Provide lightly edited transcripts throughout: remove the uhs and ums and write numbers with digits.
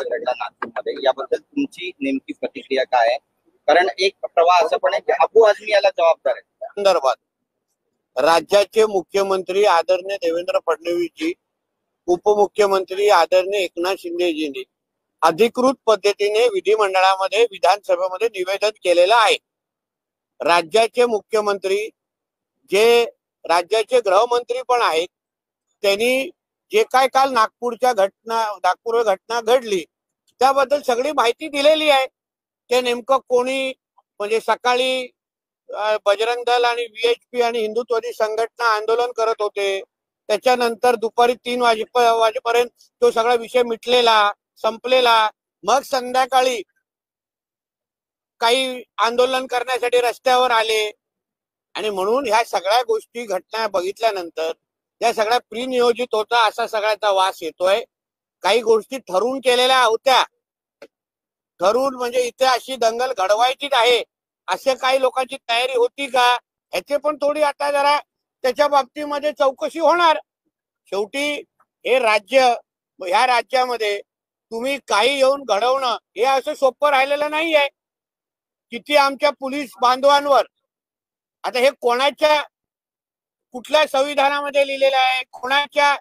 घडला नागपूरमध्ये, याबद्दल तुमची नेमकी प्रतिक्रिया काय आहे? कारण एक प्रवाह असं पण आहे की अबू आझमी याला जबाबदार आहे. संदर्भात राज्याचे मुख्यमंत्री आदरणीय देवेंद्र फडणवीसजी, उपमुख्यमंत्री आदरणीय एकनाथ शिंदेजींनी अधिकृत पद्धतीने विधिमंडळामध्ये विधानसभेमध्ये निवेदन केलेलं आहे. राज्याचे मुख्यमंत्री जे राज्याचे गृहमंत्री पण आहेत, त्यांनी जे काय काल नागपूर घटना घडली त्याबद्दल सगळी माहिती दिलेली आहे. ते नेमकं कोणी म्हणजे सकाळी बजरंग दल आणि VHP आणि हिंदुत्ववादी संघटना आंदोलन करत होते, त्याच्यानंतर दुपारी 3 वाजेपर्यंत तो सगळा विषय मिटलेला संपलेला. मग संध्याकाळी काही आंदोलन करण्यासाठी रस्त्यावर आले आणि म्हणून ह्या सगळ्या गोष्टी घटना बघितल्यानंतर या सगळ्या प्रीनियोजित होता असा सगळ्याचा वास येतोय. काही गोष्टी ठरवून केलेल्या होत्या, ठरवून म्हणजे इथे अशी दंगल घडवायचीच आहे असे काही लोकांची तयारी होती का, ह्याचे पण थोडी आता जरा त्याच्या बाबतीमध्ये चौकशी होणार. शेवटी हे राज्य, ह्या राज्यामध्ये तुम्ही काही येऊन घडवणं हे असं सोपं राहिलेलं नाहीये. किती आमच्या पोलीस बांधवांवर आता हे कोणाच्या कुठल्या संविधानामध्ये लिहिलेलं आहे, कोणाच्या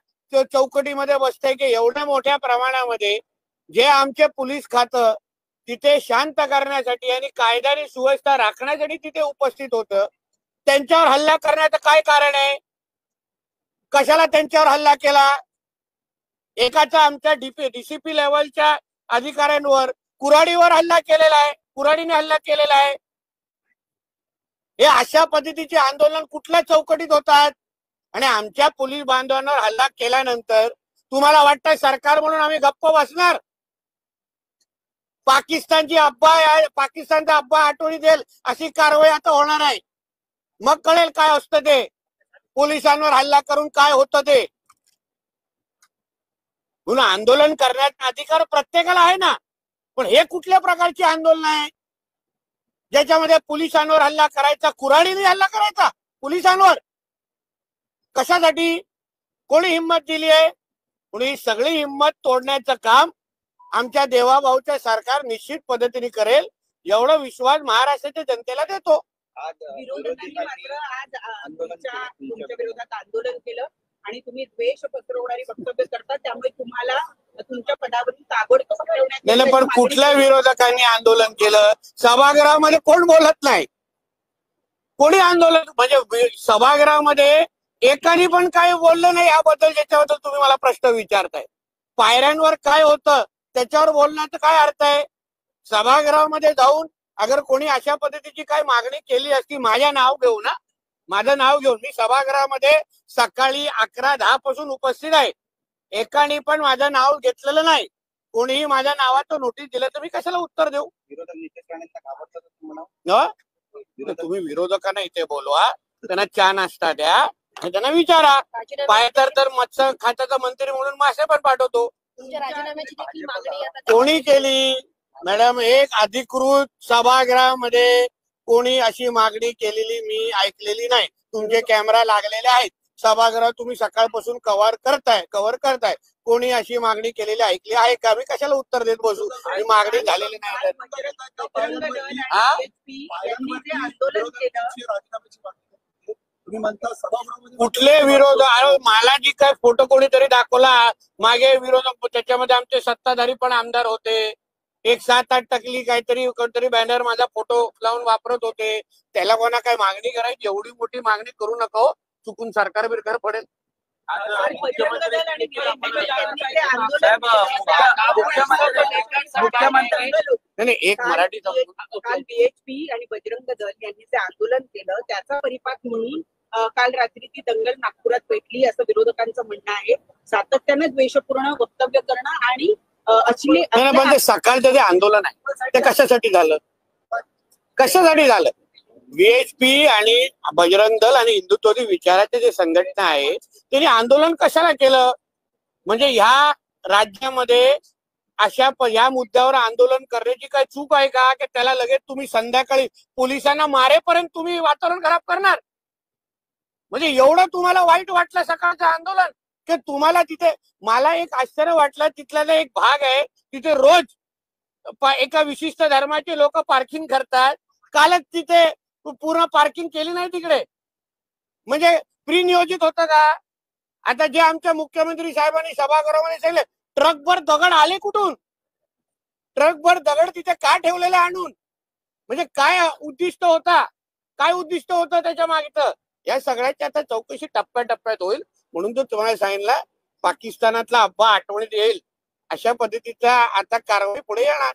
चौकटीमध्ये बसतंय की एवढ्या मोठ्या प्रमाणामध्ये जे आमचे पोलीस खातं तिथे शांत करण्यासाठी आणि कायदा आणि सुव्यवस्था राखण्यासाठी तिथे उपस्थित होतं, त्यांच्यावर हल्ला करण्याचं काय कारण आहे? कशाला त्यांच्यावर हल्ला केला? एकाचा आमच्या DCP लेवलच्या अधिकाऱ्यांवर कुऱ्हाडीवर हल्ला केलेला आहे, कुऱ्हाडीने हल्ला केलेला आहे. हे अशा पद्धतीचे आंदोलन कुठल्या चौकटीत होतात? आणि आमच्या पोलीस बांधवांवर हल्ला केल्यानंतर तुम्हाला वाटतं सरकार म्हणून आम्ही गप्प बसणार? पाकिस्तानचा अब्बा आठवणी देईल अशी कारवाई आता होणार आहे. मग कळेल काय असतं ते, पोलिसांवर हल्ला करून काय होतं ते. म्हणून आंदोलन करण्याचा अधिकार प्रत्येकाला आहे ना, पण हे कुठल्या प्रकारचे आंदोलन आहे ज्याच्यामध्ये पोलिसांवर हल्ला करायचा, कुऱ्हाडीने हल्ला करायचा पोलिसांवर? कशासाठी? कोणी हिंमत दिली आहे? म्हणून ही सगळी हिंमत तोडण्याचं काम आमच्या देवाभाऊचं सरकार निश्चित पद्धतीने करेल, एवढा विश्वास महाराष्ट्राच्या जनतेला देतो. विरोधकांनी मात्र आज तुमच्या विरोधात आंदोलन केलं आणि तुम्ही द्वेष पसरवणारी वक्तव्य करतात, त्यामुळे तुम्हाला तुमच्या पदावरून ताबडतोब हटवण्यात नाही. पण कुठल्या विरोधकांनी आंदोलन केलं? सभागृहामध्ये कोण बोलत नाही. कोणी आंदोलन म्हणजे सभागृहामध्ये एकाने पण काही बोललं नाही याबद्दल, ज्याच्याबद्दल तुम्ही मला प्रश्न विचारताय. पायऱ्यांवर काय होतं त्याच्यावर बोलण्याचा काय अर्थ आहे? सभागृहामध्ये जाऊन अगर कोणी अशा पद्धतीची काय मागणी केली असती, माझं नाव घेऊन मी सभागृहामध्ये सकाळी 11:10 पासून उपस्थित आहे, एकाने पण माझं नाव घेतलेलं नाही. कोणीही माझ्या नावाचं नोटीस दिलं तर मी कशाला उत्तर देऊ? तुम्ही विरोधकांना इथे बोलवा, त्यांना चहा नाश्ता द्या आणि त्यांना विचारा. पाहिजे तर मत्स्य खात्याचा मंत्री म्हणून मासे पण पाठवतो. कोणी केली मॅडम? एक अधिकृत सभागृहामध्ये कोणी अशी मागणी केलेली मी ऐकलेली नाही. तुमचे कॅमेरा लागलेले आहेत, सभागृह तुम्ही सकाळपासून कव्हर करताय. कोणी अशी मागणी केलेली ऐकली आहे का? मी कशाला उत्तर देत बसू? ही मागणी झालेली नाही. कुठले विरोध? मला जी काय फोटो कोणीतरी दाखवला मागे विरोधक, त्याच्यामध्ये आमचे सत्ताधारी पण आमदार होते. एक 7-8 टकली कोणतरी बॅनर माझा फोटो लावून वापरत होते. त्याला कोणा काय मागणी करायची? एवढी मोठी मागणी करू नको, चुकून सरकार बिरकार पडेल. मुख्यमंत्री एक मराठी काल VHP आणि बजरंग दल यांनी जे आंदोलन केलं त्याचा परिपाक म्हणून काल रात्री ती दंगल नागपुरात पेटली असं विरोधकांचं म्हणणं आहे. सातत्याने द्वेषपूर्ण वक्तव्य करणं आणि पण सकाळचं जे आंदोलन आहे ते कशासाठी झालं? VHP आणि बजरंग दल आणि हिंदुत्ववादी विचाराचे जे संघटना आहे त्यांनी आंदोलन कशाला केलं? म्हणजे ह्या राज्यामध्ये अशा या मुद्द्यावर आंदोलन करण्याची काय चूक आहे का? की त्याला लगेच तुम्ही संध्याकाळी पोलिसांना मारेपर्यंत तुम्ही वातावरण खराब करणार? म्हणजे एवढं तुम्हाला वाईट वाटलं सकाळचं आंदोलन की तुम्हाला तिथे? मला एक आश्चर्य वाटलं, तिथला एक भाग आहे तिथे रोज एका विशिष्ट धर्माचे लोक पार्किंग करतात. कालच तिथे पूर्ण पार्किंग केली नाही तिकडे. म्हणजे प्री नियोजित होतं का? आता जे आमच्या मुख्यमंत्री साहेबांनी सभागृहामध्ये सांगितलं, ट्रकभर दगड आले कुठून? ट्रकभर दगड तिथे का ठेवलेले आणून? म्हणजे काय उद्दिष्ट होता? काय उद्दिष्ट होतं त्याच्या मागचं? या सगळ्याची आता चौकशी टप्प्याटप्प्यात होईल. म्हणून तो तुम्हाला सांगितलं, पाकिस्तानातला अब्बा आठवणीत येईल अशा पद्धतीचा आता कारवाई पुढे येणार.